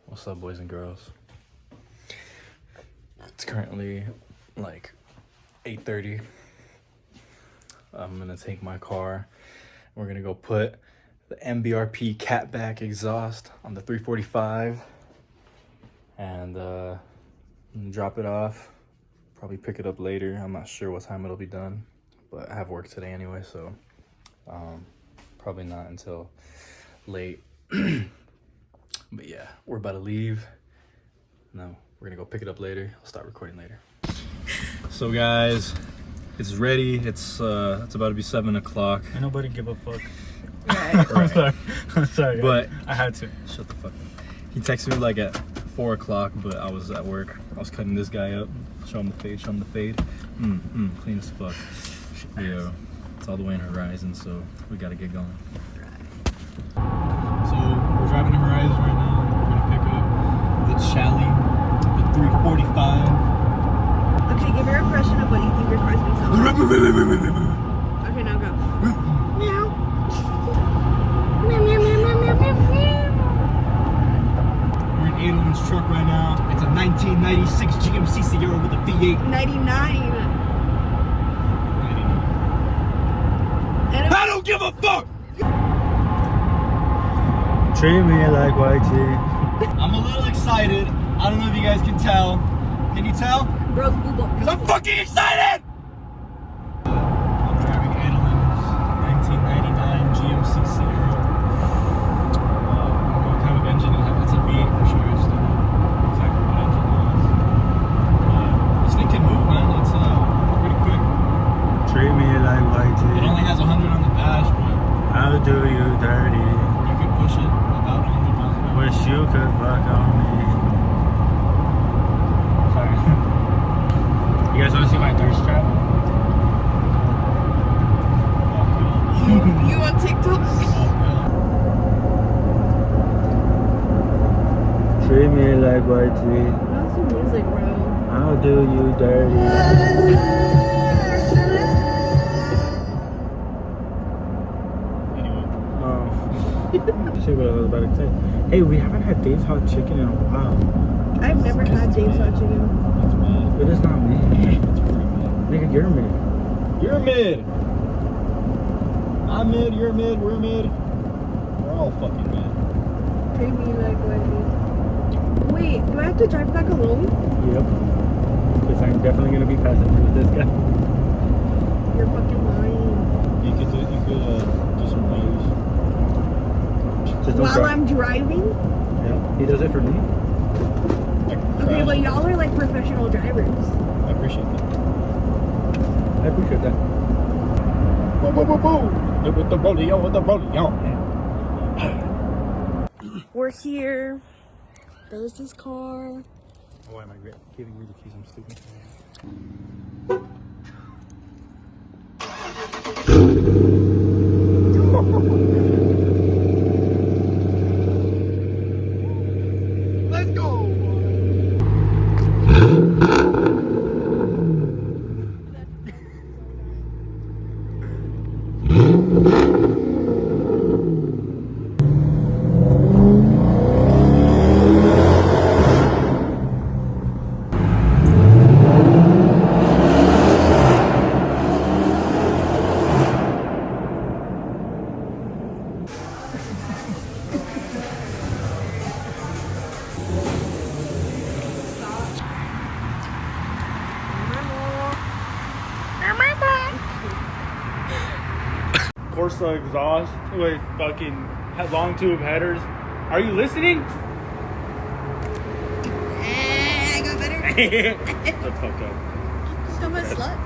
What's up, boys and girls? It's currently like 8:30. I'm gonna take my car. We're gonna go put the MBRP catback exhaust on the 345 and drop it off. Probably pick it up later. I'm not sure what time it'll be done, but I have work today anyway, so probably not until late. But yeah, we're about to leave. No, we're gonna go pick it up later. I'll start recording later. So guys, it's ready. It's about to be 7 o'clock. Ain't nobody give a fuck. Right. I'm sorry. But I had to. Shut the fuck up. He texted me like at 4 o'clock, but I was at work. I was cutting this guy up. Show him the fade. Show him the fade. Clean as fuck. Yeah, it's all the way in Horizon, so we gotta get going. So we're driving to Horizon right now. We're gonna pick up the Chally, the 345. Okay, give your impression of what you think your car's gonna sound like. Okay, now go. Meow. Meow, meow, meow, meow, meow, meow, meow. We're in Adelman's truck right now. It's a 1996 GMC Sierra with a V8. 99. I don't give a fuck! Treat me like white tea. I'm a little excited. I don't know if you guys can tell. Can you tell? Bro's boobo. Because I'm fucking excited! I'm driving Adelman's 1999 GMC Sierra. What kind of engine it has? It's a V8 for sure. I just don't know exactly what engine it is. This thing can move, man. It's pretty quick. Treat me like white It tea. only has 100 on the dash, but How do you dirty? you can push it about 100 miles an hour. Wish you could fuck on me. Sorry. You guys want to see my thirst trap? You on TikTok? Treat me like white tea. That's some music, bro. How do you dirty? Anyway. Shit, what I was about to say. Hey, we haven't had Dave's Hot Chicken in a while. I've never had Dave's Hot Chicken. That's mid. It is not me. That's pretty mid. Nigga, you're me. You're mid. I'm mid, you're mid, we're mid. We're all fucking mid. Treat me like white tea. Wait, do I have to drive back alone? Yep. Because I'm definitely going to be passenger with this guy. You're fucking lying. You could do some views. Just don't While drive. I'm driving? Yeah, he does it for me. Okay, but y'all are like professional drivers. I appreciate that. I appreciate that. Whoa, whoa, whoa, whoa. With the rodeo, with the rodeo. We're here. There's this car. Why am I giving you the keys? I'm stupid. Let's go! Corsa exhaust with fucking long tube headers. Are you listening? I got better. Shut the fuck up. So much slut.